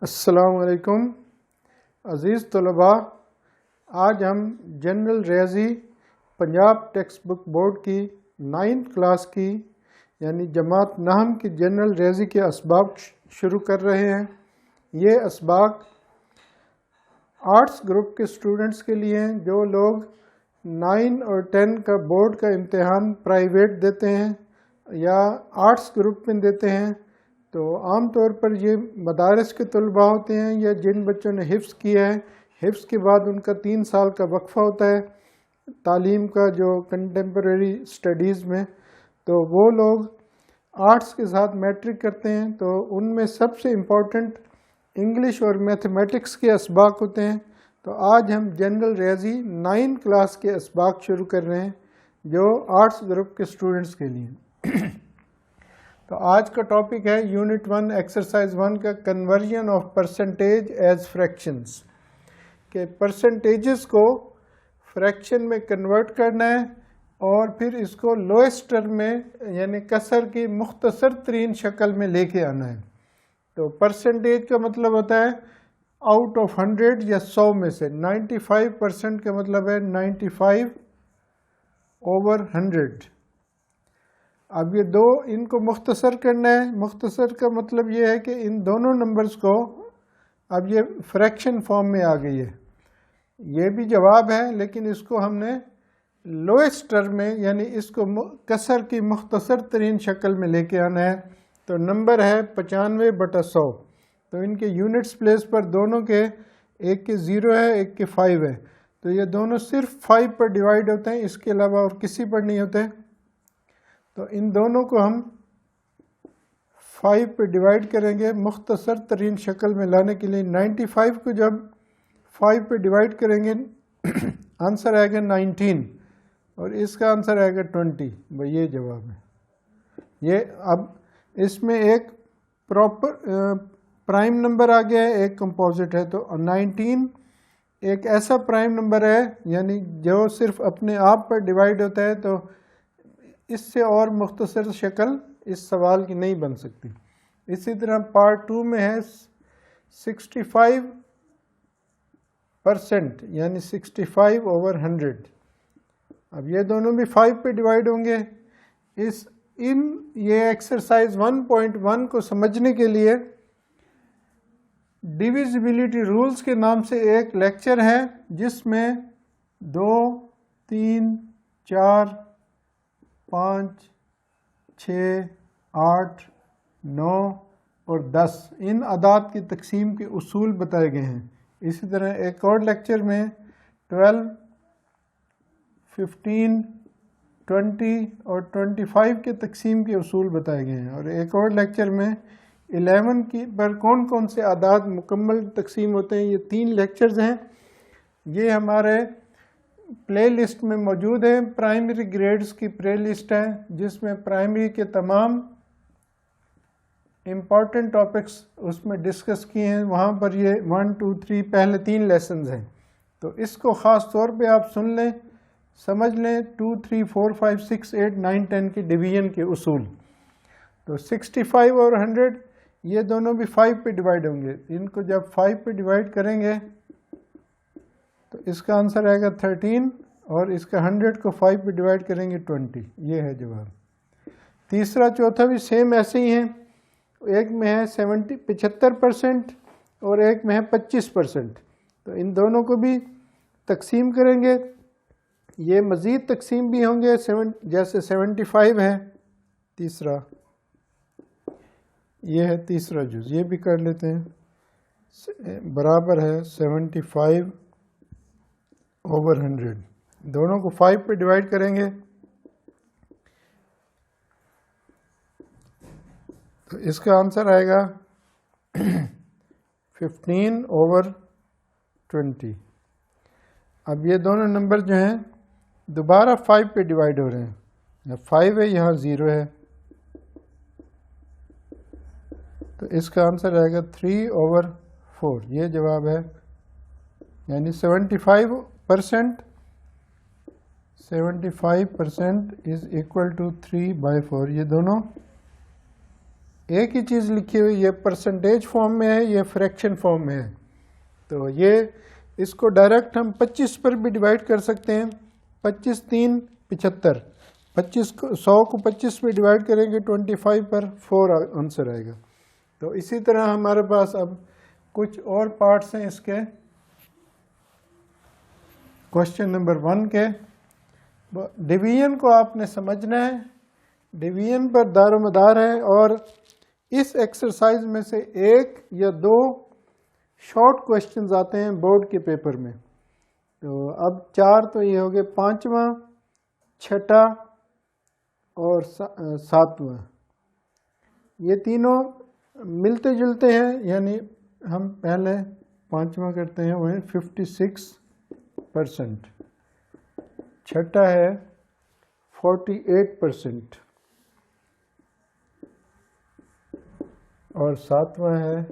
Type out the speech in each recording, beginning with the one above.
अस्सलामुअलैकुम अज़ीज़ तलबा, आज हम जनरल रियाजी पंजाब टेक्स्ट बुक बोर्ड की 9th क्लास की यानी जमात नहम की जनरल रियाजी के असबाक शुरू कर रहे हैं। ये असबाक आर्ट्स ग्रुप के स्टूडेंट्स के लिए हैं जो लोग 9 और 10 का बोर्ड का इम्तिहान प्राइवेट देते हैं या आर्ट्स ग्रुप में देते हैं। तो आम तौर पर ये मदारस के तलबा होते हैं या जिन बच्चों ने हिफ्ज़ किया है, हिफ्ज़ के बाद उनका 3 साल का वक्फ़ा होता है तालीम का, जो कंटेम्प्रेरी स्टडीज़ में, तो वो लोग आर्ट्स के साथ मैट्रिक करते हैं। तो उनमें सबसे इम्पोर्टेंट इंग्लिश और मैथमेटिक्स के असबाक होते हैं। तो आज हम जनरल रियाजी 9 क्लास के असबाक शुरू कर रहे हैं जो आर्ट्स ग्रुप के स्टूडेंट्स के लिए। तो आज का टॉपिक है यूनिट 1 एक्सरसाइज 1 का conversion of percentage as fractions, के परसेंटेजेस को फ्रैक्शन में कन्वर्ट करना है और फिर इसको लोएस्ट टर्म में यानी कसर की मुख्तसर तरीन शक्ल में लेके आना है। तो परसेंटेज का मतलब होता है आउट ऑफ 100 या 100 में से। 95% का मतलब है 95/100। अब ये दो इनको मुख्तसर करना है। मुख्तसर का मतलब ये है कि इन दोनों नंबर्स को अब ये फ्रैक्शन फॉर्म में आ गई है। ये भी जवाब है लेकिन इसको हमने लोएस्ट टर्म में यानी इसको कसर की मुख्तसर तरीन शक्ल में लेके आना है। तो नंबर है 95/100। तो इनके यूनिट्स प्लेस पर दोनों के, एक के 0 है एक के 5 है, तो ये दोनों सिर्फ 5 पर डिवाइड होते हैं, इसके अलावा और किसी पर नहीं होते। तो इन दोनों को हम 5 पे डिवाइड करेंगे मुख्तसर तरीन शक्ल में लाने के लिए। 95 को जब 5 पे डिवाइड करेंगे आंसर आएगा 19 और इसका आंसर आएगा 20। भाई ये जवाब है। ये अब इसमें एक प्रॉपर प्राइम नंबर आ गया है, एक कंपोजिट है। तो 19 एक ऐसा प्राइम नंबर है यानी जो सिर्फ अपने आप पर डिवाइड होता है, तो इससे और मुख्तसर शक्ल इस सवाल की नहीं बन सकती। इसी तरह पार्ट 2 में है 65% यानी 65/100। अब ये दोनों भी 5 पे डिवाइड होंगे। ये एक्सरसाइज 1.1 को समझने के लिए डिविजिबिलिटी रूल्स के नाम से एक लेक्चर है जिसमें 2, 3, 4, 5, 6, 8, 9 और 10 इन अदाद की तकसीम के उसूल बताए गए हैं। इसी तरह एक और लेक्चर में 12, 15, 20 और 25 के तकसीम के उसूल बताए गए हैं। और एक और लेक्चर में 11 की पर कौन कौन से आदाद मुकम्मल तकसीम होते हैं। ये 3 लेक्चर्स हैं। ये हमारे प्ले लिस्ट में मौजूद है। प्राइमरी ग्रेड्स की प्ले लिस्ट है जिसमें प्राइमरी के तमाम इम्पॉर्टेंट टॉपिक्स उसमें डिस्कस किए हैं। वहाँ पर ये 1, 2, 3 पहले 3 लेसन्स हैं। तो इसको ख़ास तौर पे आप सुन लें, समझ लें। 2, 3, 4, 5, 6, 8, 9, 10 की डिवीजन के उसूल। तो 65 और 100 ये दोनों भी 5 पे डिवाइड होंगे। इनको जब 5 पे डिवाइड करेंगे तो इसका आंसर आएगा 13 और इसका 100 को 5 पे डिवाइड करेंगे 20। ये है जवाब। तीसरा चौथा भी सेम ऐसे ही हैं। एक में है 75% और एक में है 25%। तो इन दोनों को भी तकसीम करेंगे। ये मज़ीद तकसीम भी होंगे, जैसे 75 है तीसरा, ये है तीसरा जुज़, ये भी कर लेते हैं। बराबर है 75/100। दोनों को 5 पे डिवाइड करेंगे तो इसका आंसर आएगा 15/20। अब ये दोनों नंबर जो हैं दोबारा 5 पे डिवाइड हो रहे हैं। यहाँ 5 है, यहाँ 0 है, तो इसका आंसर आएगा 3/4। ये जवाब है। यानी 75% इज इक्वल टू 3/4। ये दोनों एक ही चीज़ लिखी हुई, ये परसेंटेज फॉर्म में है, ये फ्रैक्शन फॉर्म में है। तो ये इसको डायरेक्ट हम 25 पर भी डिवाइड कर सकते हैं। 25 3 75, 25 को 100 को 25 में डिवाइड करेंगे 25 पर, 4 आंसर आएगा। तो इसी तरह हमारे पास अब कुछ और पार्ट्स हैं इसके क्वेश्चन नंबर 1 के। डिवीजन को आपने समझना है, डिवीजन पर दारोमदार है, और इस एक्सरसाइज में से एक या दो शॉर्ट क्वेश्चंस आते हैं बोर्ड के पेपर में। तो अब 4 तो ये हो गए, 5वां, 6ठा और 7वां, ये तीनों मिलते जुलते हैं, यानी हम पहले 5वां करते हैं, वो है 56%, 6ठा है 48% और 7वां है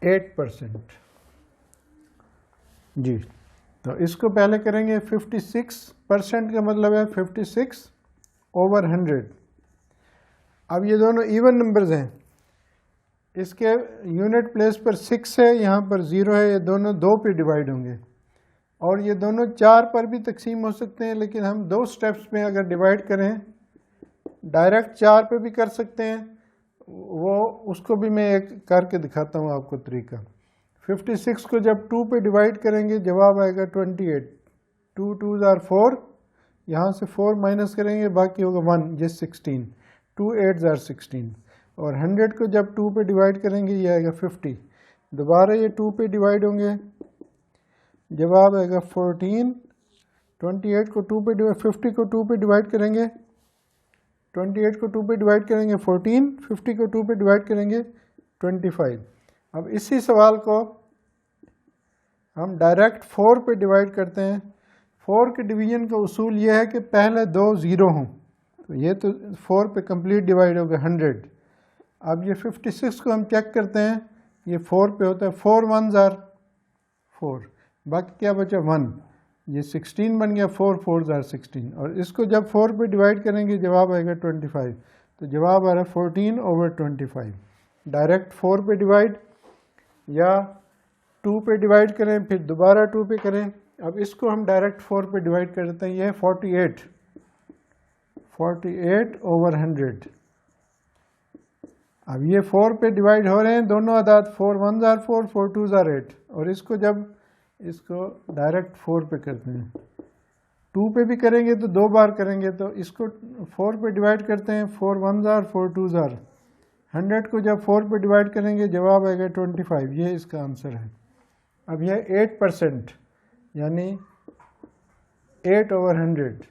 8%। जी, तो इसको पहले करेंगे। 56% का मतलब है 56/100। अब ये दोनों इवन नंबर्स हैं, इसके यूनिट प्लेस पर 6 है, यहाँ पर 0 है, ये दोनों 2 पे डिवाइड होंगे, और ये दोनों 4 पर भी तकसीम हो सकते हैं, लेकिन हम 2 स्टेप्स में अगर डिवाइड करें, डायरेक्ट 4 पे भी कर सकते हैं, वो उसको भी मैं एक करके दिखाता हूँ आपको तरीका। 56 को जब 2 पे डिवाइड करेंगे जवाब आएगा 28, 2 2s are 4, यहाँ से 4 माइनस करेंगे, बाकी होगा 1, ये 16, 2 8s are 16, और 100 को जब 2 पे डिवाइड करेंगे ये आएगा 50, दोबारा ये 2 पे डिवाइड होंगे, जवाब आएगा 14, 28 को 2 पे 50 को 2 पे डिवाइड करेंगे, 28 को 2 पे डिवाइड करेंगे 14, 50 को 2 पे डिवाइड करेंगे 25। अब इसी सवाल को हम डायरेक्ट 4 पे डिवाइड करते हैं। 4 के डिवीजन का उसूल ये है कि पहले 2 0 हों, तो ये तो 4 पे कंप्लीट डिवाइड हो गया 100। अब ये 56 को हम चेक करते हैं, ये 4 पे होता है, 4 1s are 4, बाकी क्या बचा 1, ये 16 बन गया, 4 4s are 16, और इसको जब 4 पे डिवाइड करेंगे जवाब आएगा 25, तो जवाब आ रहा है 14/25। डायरेक्ट 4 पे डिवाइड या 2 पे डिवाइड करें, फिर दोबारा 2 पे करें। अब इसको हम डायरेक्ट 4 पे डिवाइड कर देते हैं, ये है 48/100। अब ये 4 पे डिवाइड हो रहे हैं दोनों अदाद, 4 1s are 4, 4 2s are 8, और इसको जब इसको डायरेक्ट 4 पे करते हैं, 2 पे भी करेंगे तो 2 बार करेंगे, तो इसको 4 पे डिवाइड करते हैं, 4 1s are 4 2s are, 100 को जब 4 पे डिवाइड करेंगे जवाब आएगा 25, ये इसका आंसर है। अब यह 8%, यानी 8/100।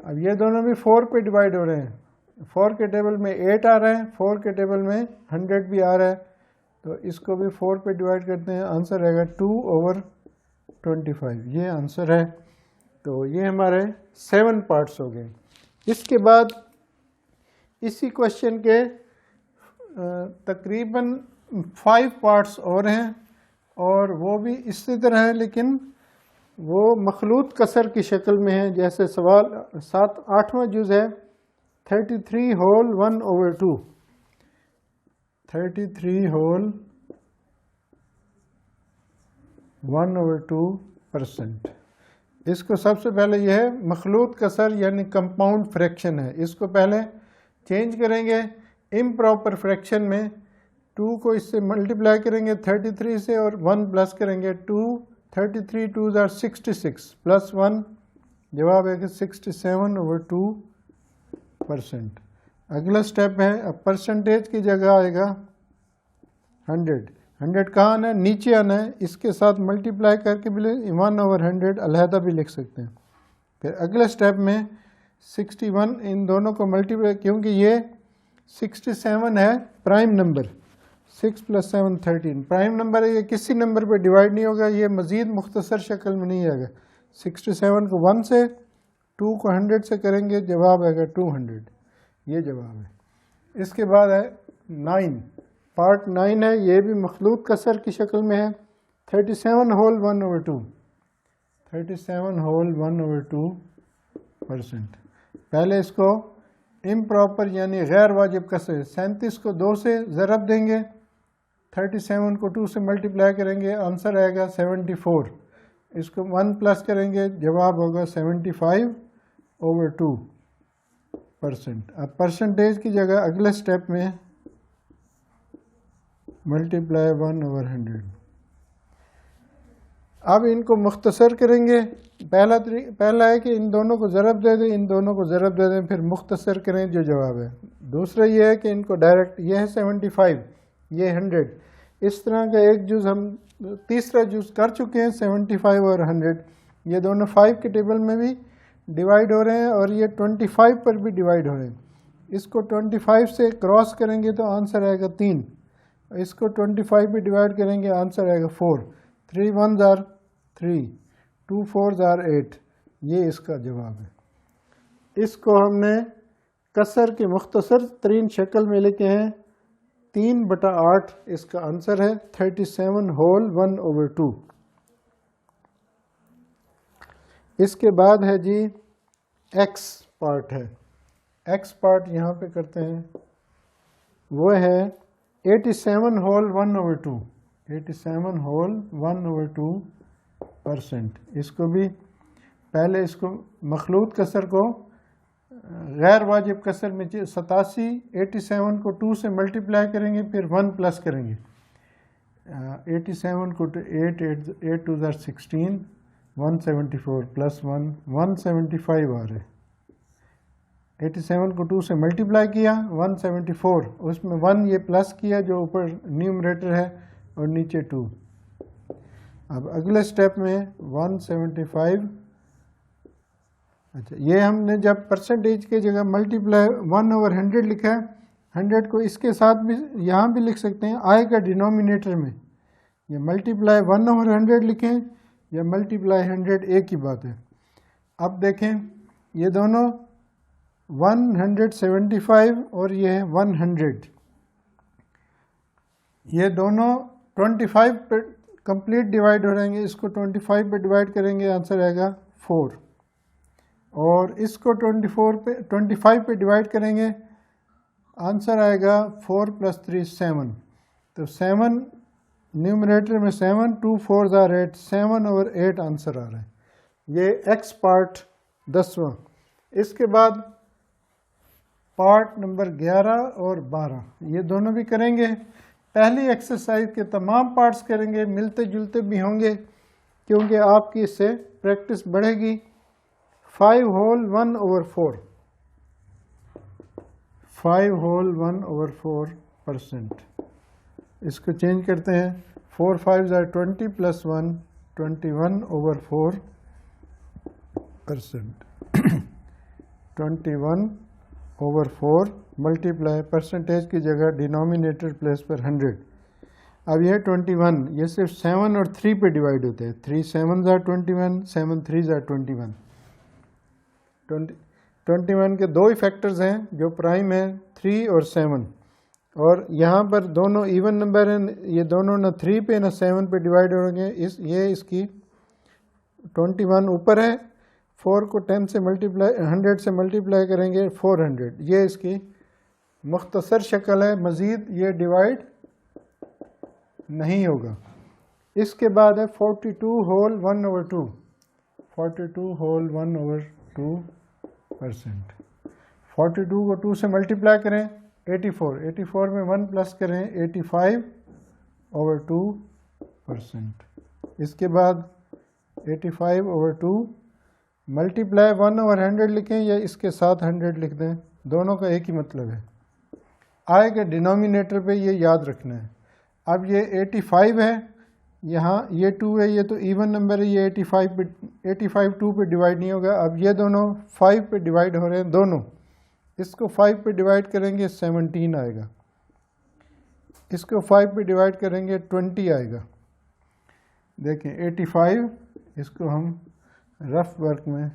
अब ये दोनों भी 4 पे डिवाइड हो रहे हैं, 4 के टेबल में 8 आ रहा है, 4 के टेबल में 100 भी आ रहा है, तो इसको भी 4 पे डिवाइड करते हैं, आंसर रहेगा 2/25, ये आंसर है। तो ये हमारे 7 पार्ट्स हो गए। इसके बाद इसी क्वेश्चन के तकरीबन 5 पार्ट्स और हैं, और वो भी इसी तरह है, लेकिन वो मखलूत कसर की शक्ल में है। जैसे सवाल 8वां जुज़ है 33 होल 1/2, 33 होल 1/2%। इसको सबसे पहले यह है मखलूत कसर, यानी कंपाउंड फ्रैक्शन है, इसको पहले चेंज करेंगे इम्प्रॉपर फ्रैक्शन में। 2 को इससे मल्टीप्लाई करेंगे 33 से, और 1 प्लस करेंगे 2, 33 2s are 66 प्लस 1, जवाब है कि 67/2%। अगला स्टेप है, अब परसेंटेज की जगह आएगा 100। 100 कहाँ आना है, नीचे आना है, इसके साथ मल्टीप्लाई करके भी 1/100 अलहदा भी लिख सकते हैं। फिर अगले स्टेप में 61, इन दोनों को मल्टीप्लाई, क्योंकि ये 67 है प्राइम नंबर, 6 + 7 13 प्राइम नंबर है, ये किसी नंबर पे डिवाइड नहीं होगा, ये मज़ीद मुख्तसर शक्ल में नहीं आएगा। 67 को 1 से, 2 को 100 से करेंगे, जवाब आएगा 200, ये जवाब है। इसके बाद है 9, पार्ट 9 है, ये भी मखलूत कसर की शक्ल में है। 37 होल 1/2, 37 होल 1/2%। पहले इसको इम्प्रॉपर यानी गैर वाजिब कसर, 37 को 2 से ज़रब देंगे, 37 को 2 से मल्टीप्लाई करेंगे, आंसर आएगा 74। इसको 1 प्लस करेंगे, जवाब होगा 75/2%। अब परसेंटेज की जगह अगले स्टेप में मल्टीप्लाई 1/100। अब इनको मुख्तसर करेंगे। पहला है कि इन दोनों को ज़रब दे दें, इन दोनों को ज़रब दे दें, फिर मुख्तसर करें जो जवाब है। दूसरा ये है कि इनको डायरेक्ट, ये है 75, ये 100, इस तरह का एक जुज़ हम तीसरा जुज़ कर चुके हैं। 75 और 100 ये दोनों 5 के टेबल में भी डिवाइड हो रहे हैं और ये 25 पर भी डिवाइड हो रहे हैं। इसको 25 से क्रॉस करेंगे तो आंसर आएगा 3, इसको 25 पे डिवाइड करेंगे, आंसर आएगा 4। 3 1s are 3, 2 4s are 8, ये इसका जवाब है। इसको हमने कसर की मुख्तसर तरीन शक्ल में लिखे हैं, 3/8 इसका आंसर है, 37 होल 1/2। इसके बाद है जी एक्स पार्ट है। एक्स पार्ट यहाँ पे करते हैं, वो है 87 होल 1/2, 87 होल 1/2%। इसको भी पहले इसको मखलूत कसर को गैर वाजिब कसर में 87, 87 को 2 से मल्टीप्लाई करेंगे, फिर 1 प्लस करेंगे। 87 को 8 2s are 16, 174 प्लस 1 175 आ रहे। 87 को 2 से मल्टीप्लाई किया, 174, उसमें 1 ये प्लस किया जो ऊपर न्यूमरेटर है और नीचे 2। अब अगले स्टेप में 175, अच्छा ये हमने जब परसेंटेज के जगह मल्टीप्लाई 1/100 लिखा है, 100 को इसके साथ भी यहाँ भी लिख सकते हैं, आएगा डिनोमिनेटर में। ये मल्टीप्लाई 1/100 लिखें या मल्टीप्लाई 100 एक ही बात है। अब देखें ये दोनों 175 और ये है 100, ये दोनों 25 पे कंप्लीट डिवाइड हो रहेंगे। इसको 25 पे डिवाइड करेंगे, आंसर आएगा 4, और इसको 25 पे डिवाइड करेंगे, आंसर आएगा 4 + 3 7। तो 7 न्यूमरेटर में 7, 2 4s are 8, 7/8 आंसर आ रहा है। ये एक्स पार्ट 10वां। इसके बाद पार्ट नंबर 11 और 12 ये दोनों भी करेंगे। पहली एक्सरसाइज के तमाम पार्ट्स करेंगे, मिलते जुलते भी होंगे क्योंकि आपकी इससे प्रैक्टिस बढ़ेगी। 5 होल 1/4, 5 होल 1/4%। इसको चेंज करते हैं, 4 5s are 20 + 1 21/4%। 21/4 मल्टीप्लाई परसेंटेज की जगह डिनोमिनेटर प्लेस पर 100। अब यह 21, ये सिर्फ 7 और 3 पे डिवाइड होते हैं। 3 7s are 21, 7 3s are 21। 21 के दो ही फैक्टर्स हैं जो प्राइम है, 3 और 7, और यहाँ पर दोनों इवन नंबर हैं, ये दोनों ना 3 पे ना 7 पे डिवाइड होंगे। ये इसकी 21 ऊपर है, 4 को 10 से मल्टीप्लाई 100 से मल्टीप्लाई करेंगे 400, ये इसकी मुख्तसर शक्ल है, मज़ीद ये डिवाइड नहीं होगा। इसके बाद है 42 होल 1/2, 42 होल 1/2%। 42 को 2 से मल्टीप्लाई करें, 84, 84 में 1 प्लस करें, 85/2%। इसके बाद 85/2 मल्टीप्लाई 1/100 लिखें या इसके साथ 100 लिख दें, दोनों का एक ही मतलब है। आएगा डिनोमिनेटर पे, ये याद रखना है। अब ये 85 है, यहाँ ये 2 है, ये तो इवन नंबर है, ये 85 2 पे डिवाइड नहीं होगा। अब ये दोनों 5 पे डिवाइड हो रहे हैं दोनों, इसको 5 पे डिवाइड करेंगे 17 आएगा, इसको 5 पे डिवाइड करेंगे 20 आएगा। देखें 85, इसको हम रफ वर्क में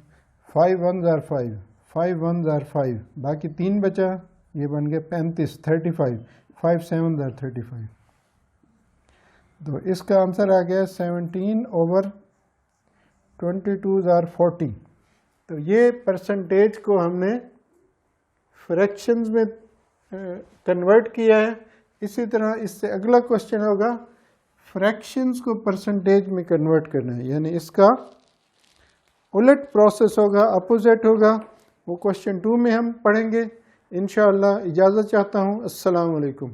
5 1s are 5, 5 1s are 5, बाकी 3 बचा, ये बन गया 35, 35, 5 7s are 35। तो इसका आंसर आ गया 17/22s are 40। तो ये परसेंटेज को हमने फ्रैक्शंस में कन्वर्ट किया है। इसी तरह इससे अगला क्वेश्चन होगा फ्रैक्शंस को परसेंटेज में कन्वर्ट करना है, यानी इसका उलट प्रोसेस होगा, अपोजिट होगा। वो क्वेश्चन 2 में हम पढ़ेंगे इंशाअल्लाह। इजाज़त चाहता हूँ। अस्सलाम वालेकुम।